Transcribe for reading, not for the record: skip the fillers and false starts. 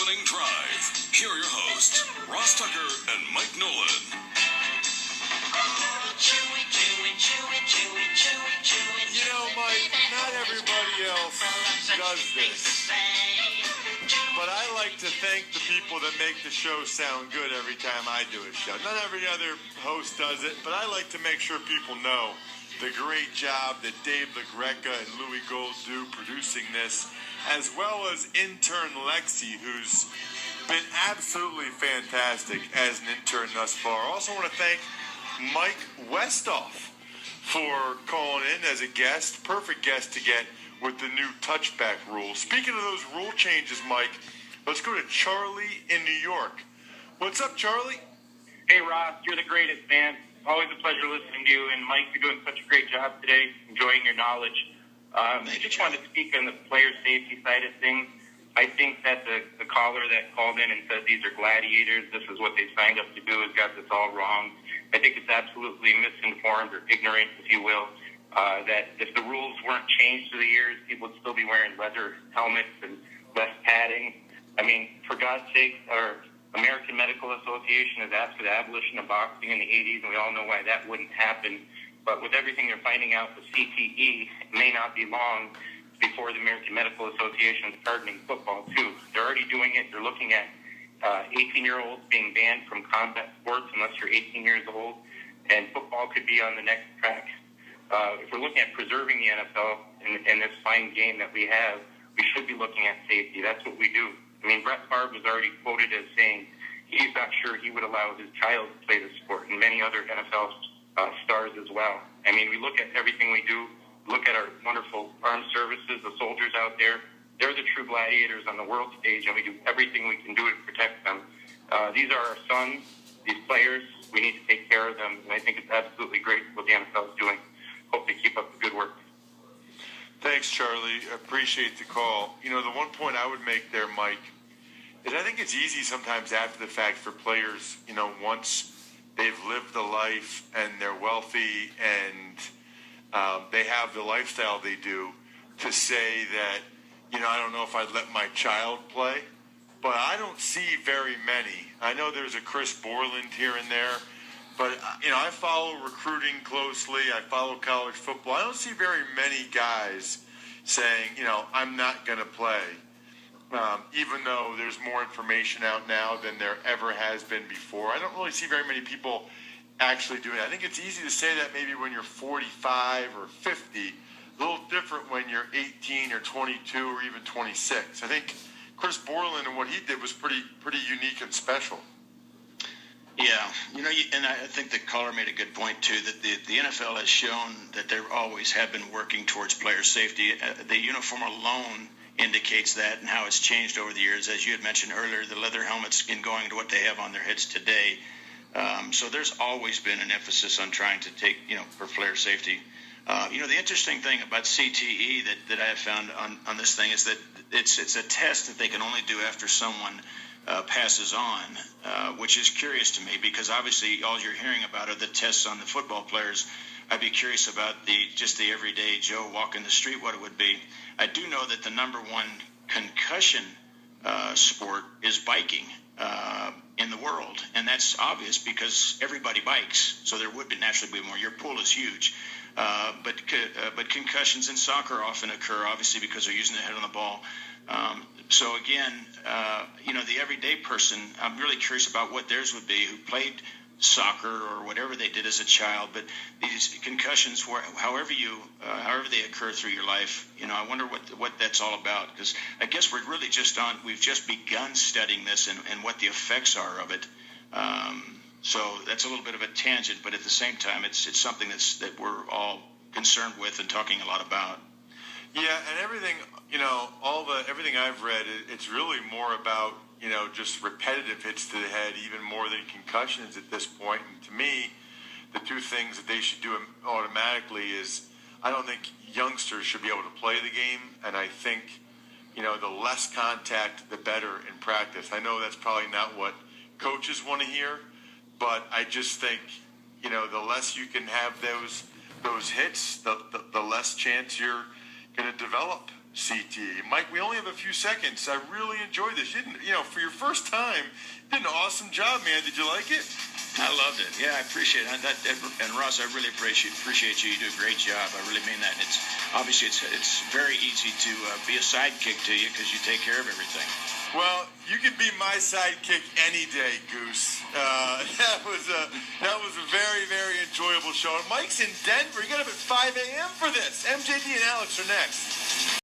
opening drive. Here are your hosts, Ross Tucker and Mike Nolan. You know, Mike, not everybody else does this. But I like to thank the people that make the show sound good every time I do a show. Not every other host does it, but I like to make sure people know the great job that Dave LaGreca and Louis Gold do producing this, as well as intern Lexi, who's been absolutely fantastic as an intern thus far. I also want to thank Mike Westhoff for calling in as a guest. Perfect guest to get with the new touchback rule. Speaking of those rule changes, Mike, let's go to Charlie in New York. What's up, Charlie? Hey, Ross, you're the greatest, man. Always a pleasure listening to you. And, Mike, you're doing such a great job today, enjoying your knowledge. I just wanted to speak on the player safety side of things. I think that the caller that called in and said these are gladiators, this is what they signed up to do, has got this all wrong. I think it's absolutely misinformed or ignorant, if you will, that if the rules weren't changed through the years, people would still be wearing leather helmets and less padding. I mean, for God's sake, our American Medical Association has asked for the abolition of boxing in the 80s, and we all know why that wouldn't happen. But with everything they're finding out with CTE, it may not be long before the American Medical Association is pardoning football, too. They're already doing it. They're looking at 18-year-olds being banned from combat sports unless you're 18 years old, and football could be on the next track. If we're looking at preserving the NFL and this fine game that we have, we should be looking at safety. That's what we do. I mean, Brett Favre was already quoted as saying he's not sure he would allow his child to play the sport, and many other NFL stars as well. I mean, we look at everything we do, look at our wonderful armed services, the soldiers out there. They're the true gladiators on the world stage, and we do everything we can do to protect them. These are our sons, these players. We need to take care of them, and I think it's absolutely great what the NFL is doing. Hope they keep up the good work. Thanks, Charlie. Appreciate the call. You know, the one point I would make there, Mike, is I think it's easy sometimes after the fact for players, you know, once they've lived the life and they're wealthy and they have the lifestyle they do, to say that, you know, I don't know if I'd let my child play, but I don't see very many. I know there's a Chris Borland here and there, but, you know, I follow recruiting closely. I follow college football. I don't see very many guys saying, you know, I'm not going to play, even though there's more information out now than there ever has been before. I don't really see very many people actually doing it. I think it's easy to say that maybe when you're 45 or 50, a little different when you're 18 or 22 or even 26. I think Chris Borland and what he did was pretty unique and special. Yeah, you know, and I think the caller made a good point, too, that the NFL has shown that they always have been working towards player safety. The uniform alone indicates that and how it's changed over the years. As you had mentioned earlier, the leather helmets in going to what they have on their heads today. So there's always been an emphasis on trying to take, you know, for player safety. You know, the interesting thing about CTE that I have found on this thing is that it's a test that they can only do after someone passes on, which is curious to me because obviously all you're hearing about are the tests on the football players. I'd be curious about the everyday Joe walking the street, what it would be. I do know that the number one concussion sport is biking in the world, and that's obvious because everybody bikes, so there would naturally be more. Your pool is huge, but concussions in soccer often occur, obviously because they're using the head on the ball. So again, you know, the everyday person, I'm really curious about what theirs would be who played soccer or whatever they did as a child. But these concussions, however they occur through your life, you know, I wonder what that's all about. Because I guess we've just begun studying this and what the effects are of it. So that's a little bit of a tangent, but at the same time, it's something that we're all concerned with and talking a lot about. Yeah, and everything, you know, everything I've read, it's really more about, you know, just repetitive hits to the head, even more than concussions at this point. And to me, the two things that they should do automatically is I don't think youngsters should be able to play the game, and I think, you know, the less contact, the better in practice. I know that's probably not what coaches want to hear, but I just think, you know, the less you can have those hits, the less chance you're going to develop. CT. Mike, we only have a few seconds. I really enjoyed this. You didn't, for your first time, you did an awesome job, man. Did you like it? I loved it. Yeah, I appreciate it. And Ross, I really appreciate you. You do a great job. I really mean that. It's obviously it's very easy to be a sidekick to you because you take care of everything. Well, you can be my sidekick any day, Goose. That was a very, very enjoyable show. Mike's in Denver. You got up at 5 a.m. for this. MJD and Alex are next.